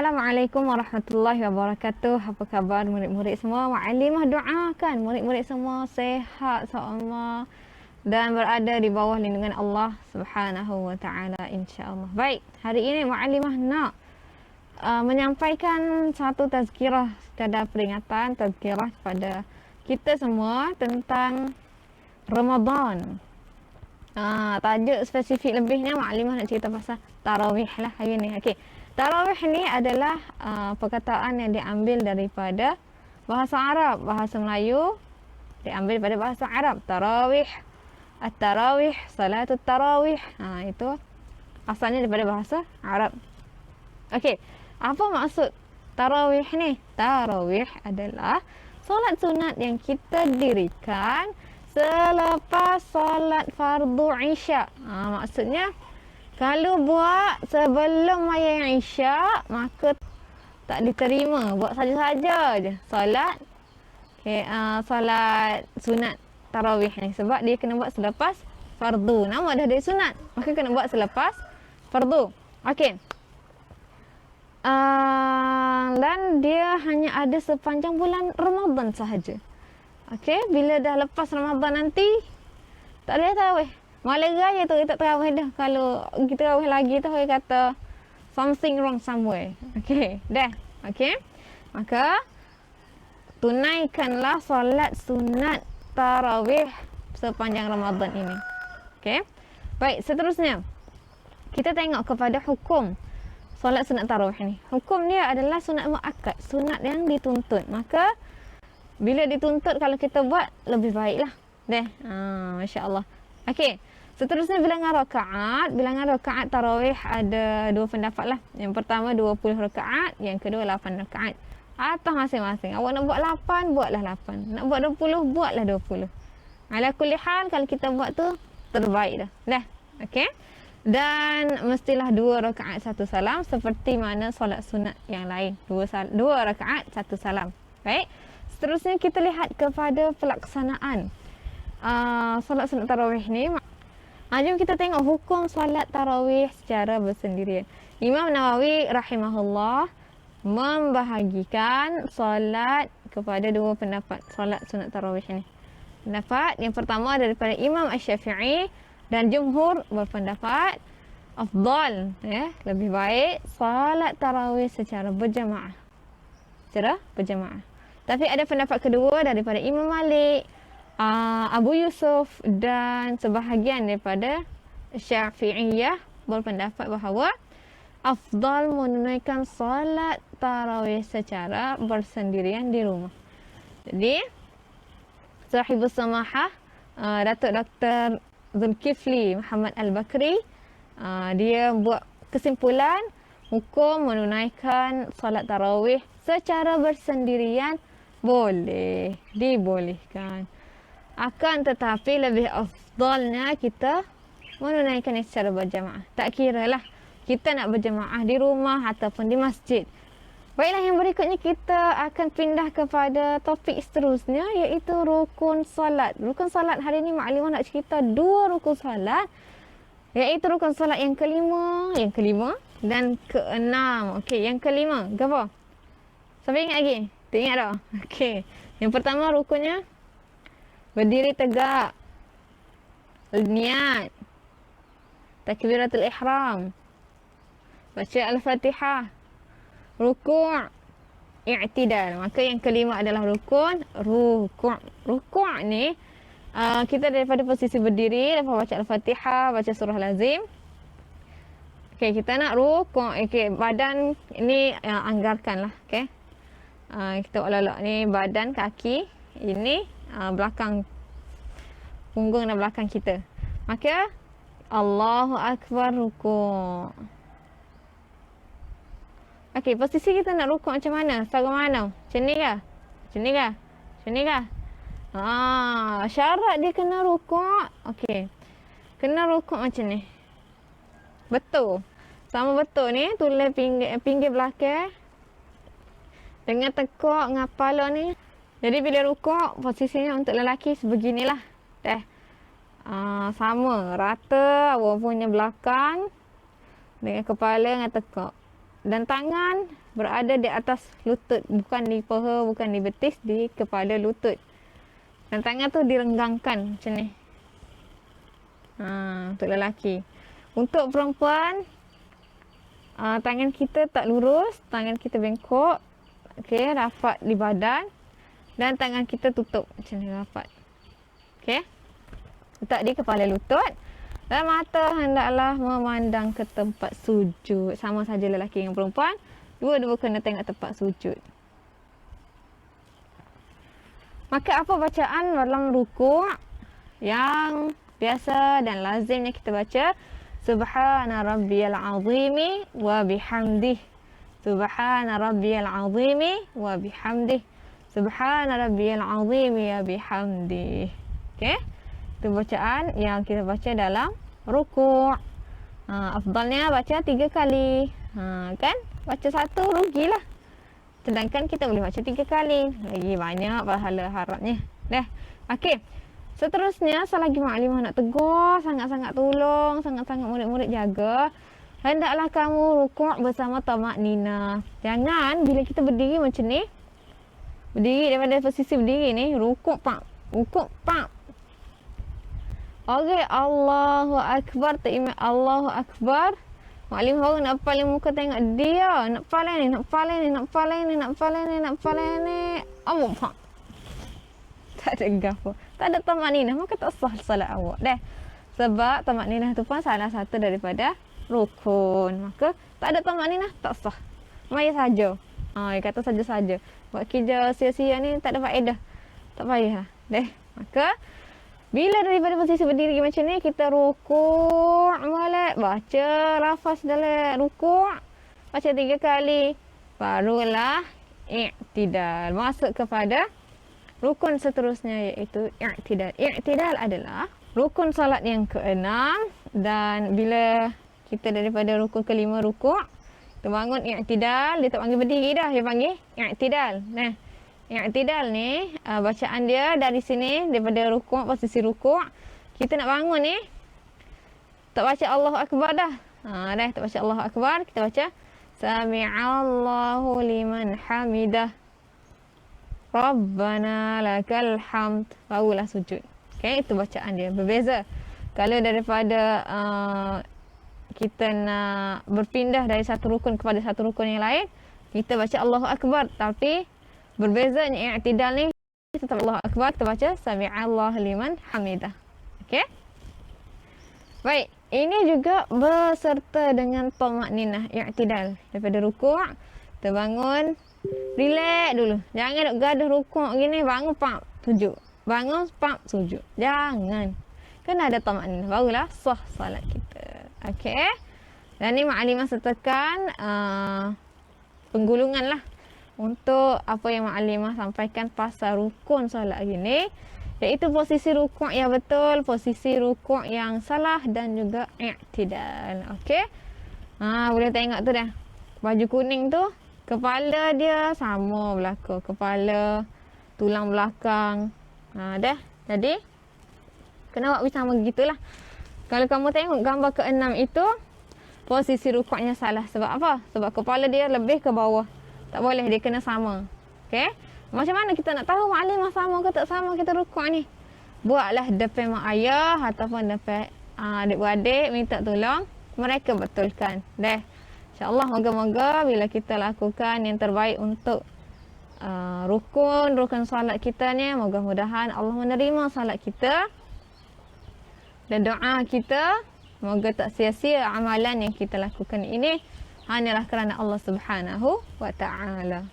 Assalamualaikum warahmatullahi wabarakatuh. Apa khabar murid-murid semua? Ma'alimah doakan murid-murid semua sehat insya-Allah dan berada di bawah lindungan Allah Subhanahu wa taala insya-Allah. Baik, hari ini Ma'alimah nak menyampaikan satu tazkirah, sekadar peringatan tazkirah kepada kita semua tentang Ramadan. Tajuk spesifik lebihnya Ma'alimah nak cerita pasal tarawih lah hari ni. Okey. Tarawih ni adalah perkataan yang diambil daripada bahasa Arab, bahasa Melayu diambil daripada bahasa Arab. Tarawih, at-tarawih, salatut tarawih. Itu asalnya daripada bahasa Arab. Okey, apa maksud tarawih ni? Tarawih adalah solat sunat yang kita dirikan selepas solat fardu Isya. Maksudnya kalau buat sebelum mayang Isya, maka tak diterima. Buat saja-saja je solat. Solat sunat tarawih ni. Sebab dia kena buat selepas fardu. Nama dah dari sunat, maka kena buat selepas fardu. Okey. Dan dia hanya ada sepanjang bulan Ramadan sahaja. Okey, bila dah lepas Ramadan nanti, tak boleh tarawih. Malam raya tu kita tarawih dah. Kalau kita tarawih lagi tu, dia kata something wrong somewhere. Okey, dah. Okey. Maka tunaikanlah solat sunat tarawih sepanjang Ramadan ini. Okey. Baik, seterusnya kita tengok kepada hukum solat sunat tarawih ni. Hukum dia adalah sunat muakkad, sunat yang dituntut. Maka bila dituntut, kalau kita buat lebih baiklah. Dah. Masya-Allah. Okey. Seterusnya bilangan rakaat. Bilangan rakaat tarawih ada dua pendapat lah. Yang pertama 20 rakaat, yang kedua 8 rakaat. Atas masing-masing. Awak nak buat 8, buatlah 8. Nak buat 20, buatlah 20. Ala kulli hal, kalau kita buat tu terbaik dah. Dah. Okey. Dan mestilah 2 rakaat 1 salam seperti mana solat sunat yang lain. 2 rakaat 1 salam. Baik. Seterusnya kita lihat kepada pelaksanaan solat sunat tarawih ni. Jom kita tengok hukum solat tarawih secara bersendirian. Imam Nawawi rahimahullah membahagikan solat kepada dua pendapat solat sunat tarawih ni. Pendapat yang pertama daripada Imam Asy-Syafi'i dan jumhur berpendapat afdal, lebih baik solat tarawih secara berjamaah. Tapi ada pendapat kedua daripada Imam Malik, Abu Yusuf dan sebahagian daripada Syafi'iyah berpendapat bahawa afdal menunaikan solat tarawih secara bersendirian di rumah. Jadi Sahibus Samahah, Datuk Dr. Zulkifli Muhammad Al-Bakri, dia buat kesimpulan hukum menunaikan solat tarawih secara bersendirian boleh, dibolehkan. Akan tetapi lebih afdalnya kita menunaikan secara berjamaah. Tak kira lah kita nak berjamaah di rumah ataupun di masjid. Baiklah, yang berikutnya kita akan pindah kepada topik seterusnya, iaitu rukun solat. Rukun solat hari ni Ma'alimah nak cerita 2 rukun solat, iaitu rukun solat yang kelima dan keenam. Okey, yang kelima apa? Siapa ingat lagi? Tak ingat tak? Okey. Yang pertama rukunnya berdiri tegak, niat, takbiratul ihram, baca al-Fatihah, rukuk, i'tidal. Maka yang kelima adalah rukun rukuk. Rukuk ni kita daripada posisi berdiri, lepas baca al-Fatihah, baca surah lazim. Okey, kita nak rukuk. Okey, badan ini anggarkanlah. Okey. Kita olok-olok ni badan, kaki, ini belakang punggung dan belakang kita. Maka Allahu Akbar rukuk. Okey, posisi kita nak rukuk macam mana? Setara mana? Macam ni ke? Macam ni ke? Syarat dia kena rukuk. Okey. Kena rukuk macam ni. Betul. Sama betul ni, tulis pinggir belakang dengan tekuk dengan kepala ni. Jadi bila rukuk, posisinya untuk lelaki sebeginilah. Dah. Sama, rata awak punya belakang dengan kepala dengan tekuk. Dan tangan berada di atas lutut, bukan di paha, bukan di betis, di kepala lutut. Dan tangan tu direnggangkan macam ni. Untuk lelaki. Untuk perempuan, tangan kita tak lurus, tangan kita bengkok. Okey, rapat di badan. Dan tangan kita tutup macam ni, rapat. Okey. Letak di kepala lutut. Dan mata hendaklah memandang ke tempat sujud. Sama saja lelaki dengan perempuan. Dua-dua kena tengok tempat sujud. Maka apa bacaan dalam rukuk yang biasa dan lazimnya kita baca? Subhana rabbiyal azimi wa bihamdih. Subhana rabbiyal azimi wa bihamdih. Subhana rabbiyal azimi wa bihamdih. Okey? Itu bacaan yang kita baca dalam rukuk. Afdalnya baca 3 kali. Kan? Baca 1 rugilah. Sedangkan kita boleh baca 3 kali. Lagi banyak pahala harapnya. Dah. Okey. Seterusnya, selagi maklimah nak tegur, sangat-sangat tolong, sangat-sangat murid-murid jaga, hendaklah kamu rukuk bersama tamakninah. Jangan bila kita berdiri macam ni, berdiri daripada posisi berdiri ni, rukuk pak, rukuk pak. Okey, Allahu Akbar, takbir Allahu Akbar. Maklim baru nak paling muka tengok dia. Nak paling ni, nak paling ni, nak paling ni, nak paling ni, nak paling ni. Allah pak. Tak ada gapo. Tak ada tamakninah, maka tak sah salat awak. Dah. Sebab tamakninah tu pun salah satu daripada rukun. Maka tak ada tamakninah, tak sah. Maya saja. Dia kata saja-saja. Buat kerja sia-sia ni tak ada faedah. Tak payah. Dah. Maka bila daripada posisi berdiri macam ni, kita rukuk balik, baca lafaz dalam rukuk, baca 3 kali, barulah i'tidal, masuk kepada rukun seterusnya, iaitu i'tidal. I'tidal adalah rukun salat yang ke-6, dan bila kita daripada rukun ke-5 rukuk, kita bangun i'tidal, dia tak panggil berdiri dah, dia panggil i'tidal. Nah, i'tidal ni, bacaan dia dari sini, daripada rukuk, posisi rukuk, kita nak bangun ni, tak baca Allahu Akbar dah. Dah, tak baca Allahu Akbar, kita baca Sami'allahu liman hamidah. Rabbana lakal hamd. Barulah sujud. Okay, itu bacaan dia. Berbeza. Kalau daripada kita nak berpindah dari satu rukun kepada satu rukun yang lain, kita baca Allahu Akbar. Tapi berbezanya i'tidal ni, tetap Allahu Akbar, kita baca Sami'allahu liman hamidah. Okay? Baik, ini juga berserta dengan tamakninah i'tidal. Daripada rukuk, kita bangun, relax dulu. Jangan duk gaduh rukuk gini, bangun pak sujud. Bangun pak sujud. Jangan. Kena ada tamakninah, barulah sah salat kita. Okey. Dan ni maklimah sertakan penggulungan lah untuk apa yang maklimah sampaikan pasal rukun solat gini, iaitu posisi rukuk yang betul, posisi rukuk yang salah, dan juga i'tidal. Okey. Boleh tengok tu dah. Baju kuning tu, kepala dia sama belakang, kepala, tulang belakang. Dah. Jadi kena buat sama gitulah. Kalau kamu tengok gambar ke-6 itu, posisi rukuknya salah. Sebab apa? Sebab kepala dia lebih ke bawah. Tak boleh, dia kena sama. Okey? Macam mana kita nak tahu maklimah sama ke tak sama kita rukuk ni? Buatlah depan mak ayah ataupun depan adik-beradik, minta tolong, mereka betulkan. Dah. InsyaAllah, moga-moga bila kita lakukan yang terbaik untuk rukun salat kita ni, moga-mudahan Allah menerima salat kita dan doa kita. Moga tak sia-sia amalan yang kita lakukan ini, hanyalah kerana Allah Subhanahu wa ta'ala.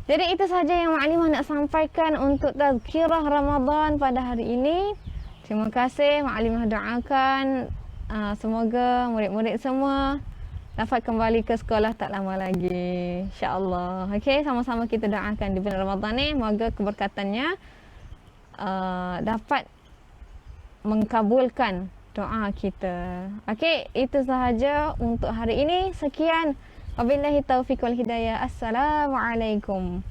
Jadi itu sahaja yang maklimah nak sampaikan untuk tazkirah Ramadan pada hari ini. Terima kasih, maklimah doakan semoga murid-murid semua dapat kembali ke sekolah tak lama lagi, insya-Allah. Okey, sama-sama kita doakan di bulan Ramadan ni, moga keberkatannya dapat mengkabulkan doa kita. Okey, itu sahaja untuk hari ini. Sekian. Wabillahi taufiq wal hidayah. Assalamualaikum.